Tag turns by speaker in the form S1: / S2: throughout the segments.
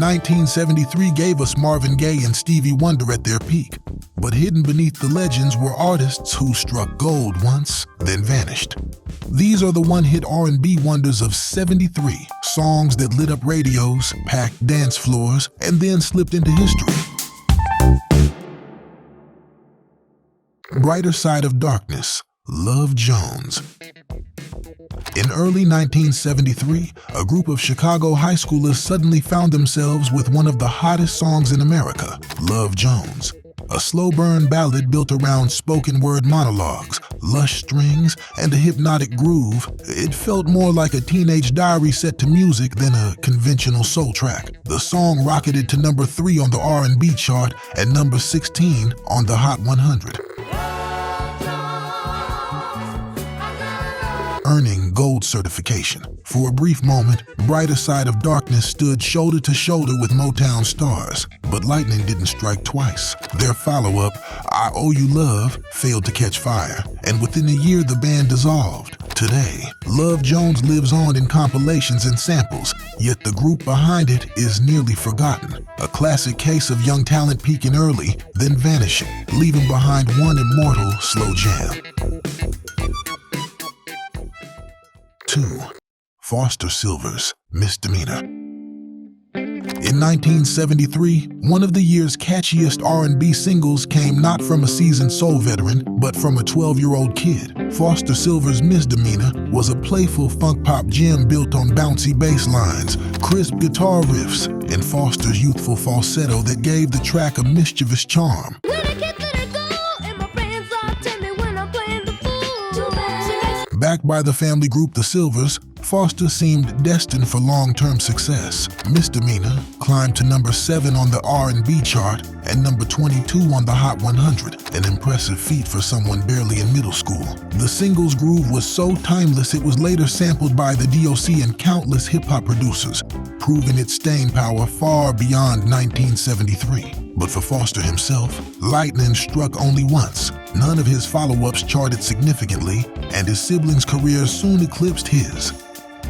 S1: 1973 gave us Marvin Gaye and Stevie Wonder at their peak. But hidden beneath the legends were artists who struck gold once, then vanished. These are the one-hit R&B wonders of '73, songs that lit up radios, packed dance floors, and then slipped into history. Brighter Side of Darkness, Love Jones. In early 1973, a group of Chicago high schoolers suddenly found themselves with one of the hottest songs in America, Love Jones. A slow-burn ballad built around spoken-word monologues, lush strings, and a hypnotic groove, it felt more like a teenage diary set to music than a conventional soul track. The song rocketed to number 3 on the R&B chart and number 16 on the Hot 100. Earning gold certification. For a brief moment, Brighter Side of Darkness stood shoulder to shoulder with Motown stars, but lightning didn't strike twice. Their follow-up, I Owe You Love, failed to catch fire, and within a year the band dissolved. Today, Love Jones lives on in compilations and samples, yet the group behind it is nearly forgotten. A classic case of young talent peaking early, then vanishing, leaving behind one immortal slow jam. 2. Foster Sylvers, Misdemeanor. In 1973, one of the year's catchiest R&B singles came not from a seasoned soul veteran, but from a 12-year-old kid. Foster Sylvers' Misdemeanor was a playful funk-pop gem built on bouncy bass lines, crisp guitar riffs, and Foster's youthful falsetto that gave the track a mischievous charm. Backed by the family group The Sylvers, Foster seemed destined for long-term success. Misdemeanor climbed to number 7 on the R&B chart and number 22 on the Hot 100, an impressive feat for someone barely in middle school. The single's groove was so timeless it was later sampled by the DOC and countless hip-hop producers, proving its staying power far beyond 1973. But for Foster himself, lightning struck only once. None of his follow-ups charted significantly, and his siblings' careers soon eclipsed his.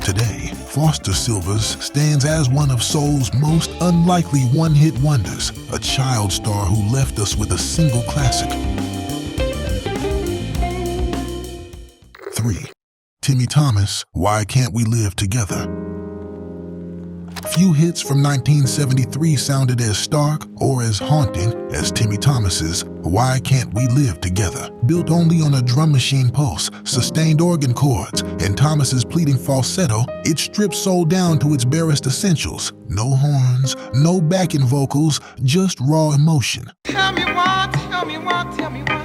S1: Today, Foster Sylvers stands as one of soul's most unlikely one-hit wonders, a child star who left us with a single classic. 3. Timmy Thomas, Why Can't We Live Together? Few hits from 1973 sounded as stark or as haunting as Timmy Thomas's Why Can't We Live Together. Built only on a drum machine pulse, sustained organ chords, and Thomas's pleading falsetto, it stripped soul down to its barest essentials. No horns, no backing vocals, just raw emotion.
S2: Tell me why, tell me why, tell me why.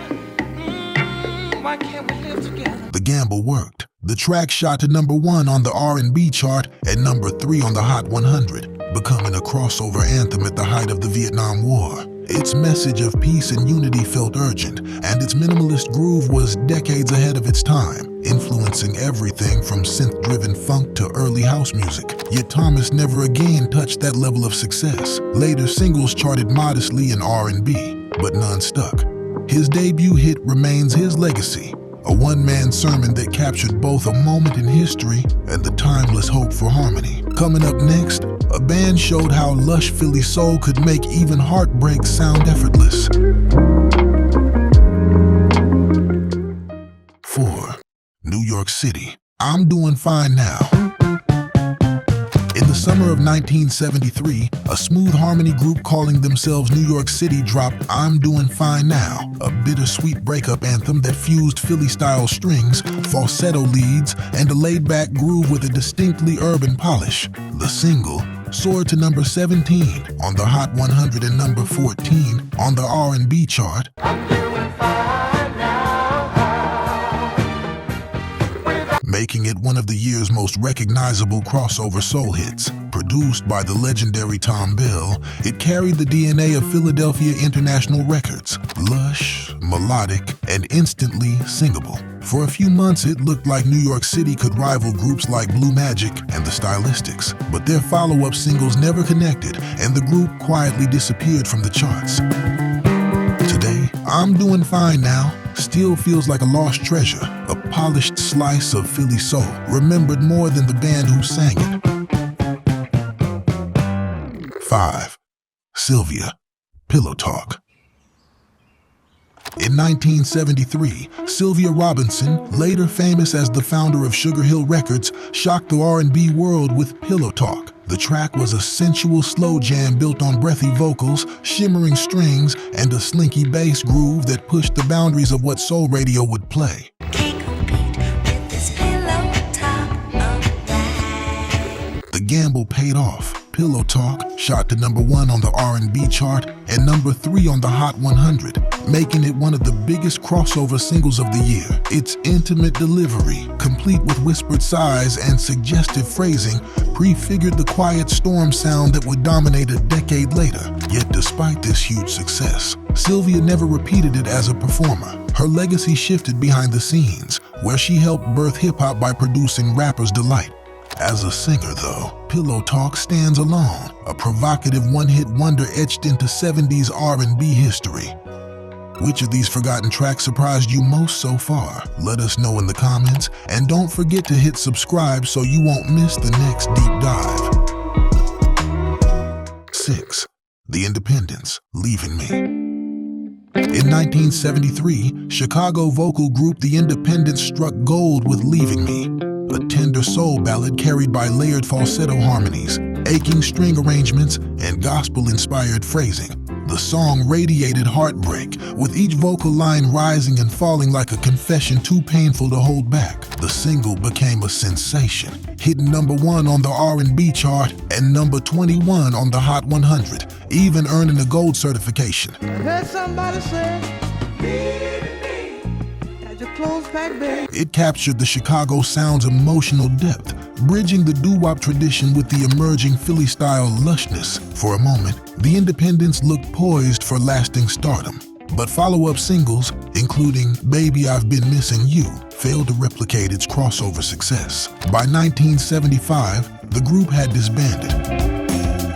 S2: Why can't we live together?
S1: The gamble worked. The track shot to number 1 on the R&B chart and number 3 on the Hot 100, becoming a crossover anthem at the height of the Vietnam War. Its message of peace and unity felt urgent, and its minimalist groove was decades ahead of its time, influencing everything from synth-driven funk to early house music. Yet Thomas never again touched that level of success. Later singles charted modestly in R&B, but none stuck. His debut hit remains his legacy, a one-man sermon that captured both a moment in history and the timeless hope for harmony. Coming up next, a band showed how lush Philly soul could make even heartbreak sound effortless. 4. New York City, I'm Doing Fine Now. In the summer of 1973, a smooth harmony group calling themselves New York City dropped I'm Doing Fine Now, a bittersweet breakup anthem that fused Philly-style strings, falsetto leads, and a laid-back groove with a distinctly urban polish. The single soared to number 17 on the Hot 100 and number 14 on the R&B chart. Making it one of the year's most recognizable crossover soul hits. Produced by the legendary Tom Bell, it carried the DNA of Philadelphia International Records, lush, melodic, and instantly singable. For a few months, it looked like New York City could rival groups like Blue Magic and the Stylistics, but their follow-up singles never connected, and the group quietly disappeared from the charts. Today, I'm Doing Fine Now still feels like a lost treasure, a polished slice of Philly soul, remembered more than the band who sang it. 5. Sylvia, Pillow Talk. In 1973, Sylvia Robinson, later famous as the founder of Sugar Hill Records, shocked the R&B world with Pillow Talk. The track was a sensual slow jam built on breathy vocals, shimmering strings, and a slinky bass groove that pushed the boundaries of what soul radio would play.
S3: Can't compete with this pillow talk, alright.
S1: The gamble paid off. Pillow Talk shot to #1 on the R&B chart and #3 on the Hot 100, making it one of the biggest crossover singles of the year. Its intimate delivery, complete with whispered sighs and suggestive phrasing, prefigured the quiet storm sound that would dominate a decade later. Yet despite this huge success, Sylvia never repeated it as a performer. Her legacy shifted behind the scenes, where she helped birth hip-hop by producing Rapper's Delight. As a singer, though, Pillow Talk stands alone, a provocative one-hit wonder etched into 70s R&B history. Which of these forgotten tracks surprised you most so far? Let us know in the comments, and don't forget to hit subscribe so you won't miss the next deep dive. 6. The Independents, Leaving Me. In 1973, Chicago vocal group The Independents struck gold with Leaving Me, a tender soul ballad carried by layered falsetto harmonies, aching string arrangements, and gospel-inspired phrasing. The song radiated heartbreak, with each vocal line rising and falling like a confession too painful to hold back. The single became a sensation, hitting #1 on the R&B chart and #21 on the Hot 100, even earning a gold certification.
S2: I heard somebody say, leave me, got your clothes packed, babe.
S1: It captured the Chicago sound's emotional depth, bridging the doo-wop tradition with the emerging Philly-style lushness. For a moment, the Independents looked poised for lasting stardom. But follow-up singles, including Baby I've Been Missing You, failed to replicate its crossover success. By 1975, the group had disbanded.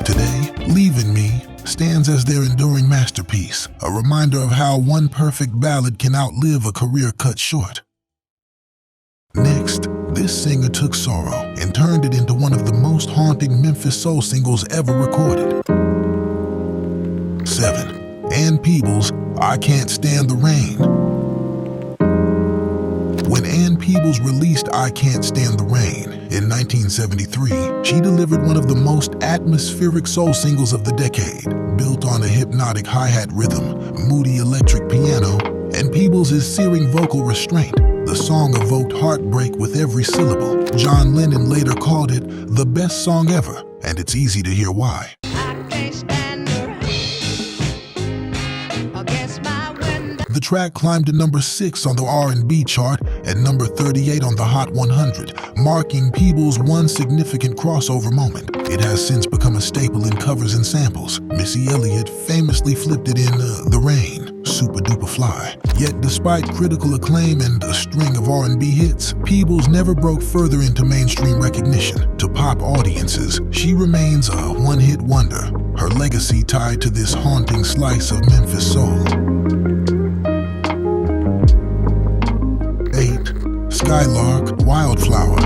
S1: Today, Leaving Me stands as their enduring masterpiece, a reminder of how one perfect ballad can outlive a career cut short. Next, this singer took sorrow and turned it into one of the most haunting Memphis soul singles ever recorded. 7. Peebles, I Can't Stand the Rain. When Peebles released I Can't Stand the Rain in 1973, she delivered one of the most atmospheric soul singles of the decade, built on a hypnotic hi-hat rhythm, moody electric piano, and Peebles' searing vocal restraint. The song evoked heartbreak with every syllable. John Lennon later called it the best song ever, and it's easy to hear why. The track climbed to #6 on the R&B chart and #38 on the Hot 100, marking Peebles' one significant crossover moment. It has since become a staple in covers and samples. Missy Elliott famously flipped it in The Rain, Super Duper Fly. Yet despite critical acclaim and a string of R&B hits, Peebles never broke further into mainstream recognition. To pop audiences, she remains a one-hit wonder, her legacy tied to this haunting slice of Memphis soul. 8. Skylark, Wildflower.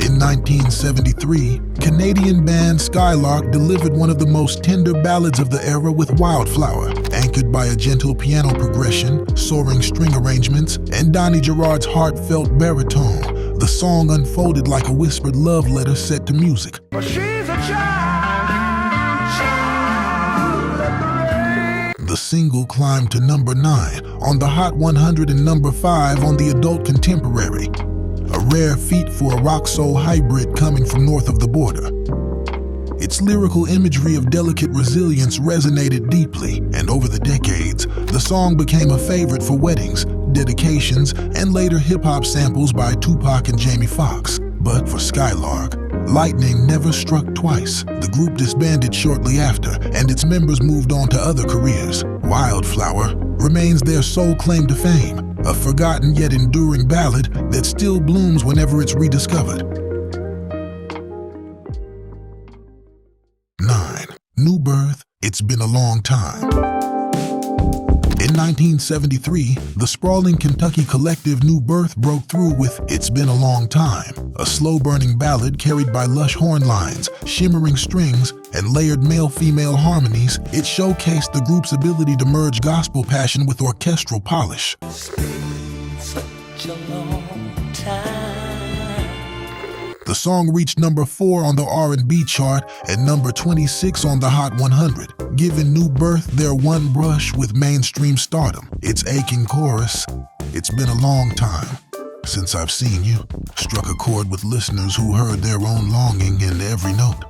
S1: In 1973, Canadian band Skylark delivered one of the most tender ballads of the era with Wildflower, anchored by a gentle piano progression, soaring string arrangements, and Donnie Gerard's heartfelt baritone. The song unfolded like a whispered love letter set to music.
S2: But she's a child of the rain.
S1: The single climbed to #9 on the Hot 100 and #5 on the Adult Contemporary, a rare feat for a rock-soul hybrid coming from north of the border. Its lyrical imagery of delicate resilience resonated deeply, and over the decades, the song became a favorite for weddings, dedications, and later hip-hop samples by Tupac and Jamie Foxx. But for Skylark, lightning never struck twice. The group disbanded shortly after, and its members moved on to other careers. Wildflower remains their sole claim to fame, a forgotten yet enduring ballad that still blooms whenever it's rediscovered. 9. New Birth, It's Been a Long Time. In 1973, the sprawling Kentucky collective New Birth broke through with It's Been a Long Time, a slow-burning ballad carried by lush horn lines, shimmering strings, and layered male-female harmonies. It showcased the group's ability to merge gospel passion with orchestral polish.
S4: Such a long time.
S1: The song reached number 4 on the R&B chart and number 26 on the Hot 100, giving New Birth their one brush with mainstream stardom. Its aching chorus, "It's been a long time since I've seen you," struck a chord with listeners who heard their own longing in every note.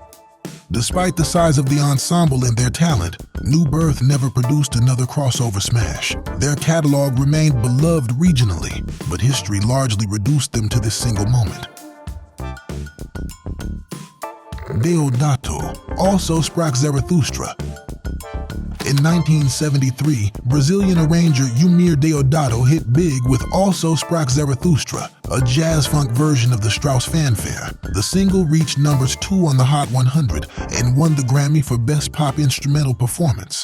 S1: Despite the size of the ensemble and their talent, New Birth never produced another crossover smash. Their catalog remained beloved regionally, but history largely reduced them to this single moment. Deodato, also Sprach Zarathustra. In 1973, Brazilian arranger Deodato hit big with Also Sprach Zarathustra, a jazz-funk version of the Strauss fanfare. The single reached numbers 2 on the Hot 100 and won the Grammy for Best Pop Instrumental Performance.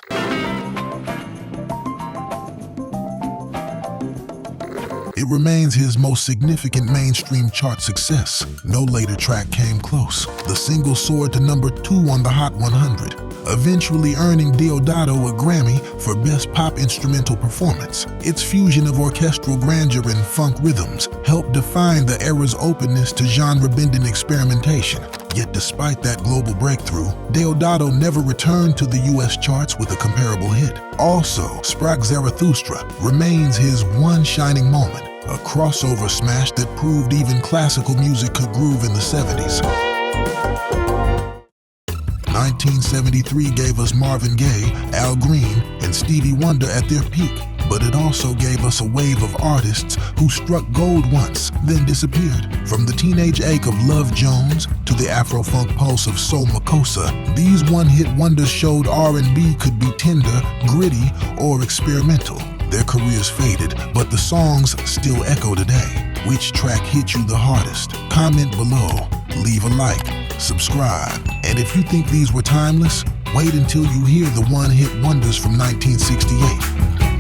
S1: It remains his most significant mainstream chart success. No later track came close. The single soared to number 2 on the Hot 100, eventually earning Deodato a Grammy for Best Pop Instrumental Performance. Its fusion of orchestral grandeur and funk rhythms helped define the era's openness to genre-bending experimentation. Yet despite that global breakthrough, Deodato never returned to the US charts with a comparable hit. Also, Sprach Zarathustra remains his one shining moment, a crossover smash that proved even classical music could groove in the 70s. 1973 gave us Marvin Gaye, Al Green, and Stevie Wonder at their peak, but it also gave us a wave of artists who struck gold once, then disappeared. From the teenage ache of Love Jones to the Afro-funk pulse of Soul Makossa, these one-hit wonders showed R&B could be tender, gritty, or experimental. Their careers faded, but the songs still echo today. Which track hit you the hardest? Comment below, leave a like, subscribe, and if you think these were timeless, wait until you hear the one-hit wonders from 1968.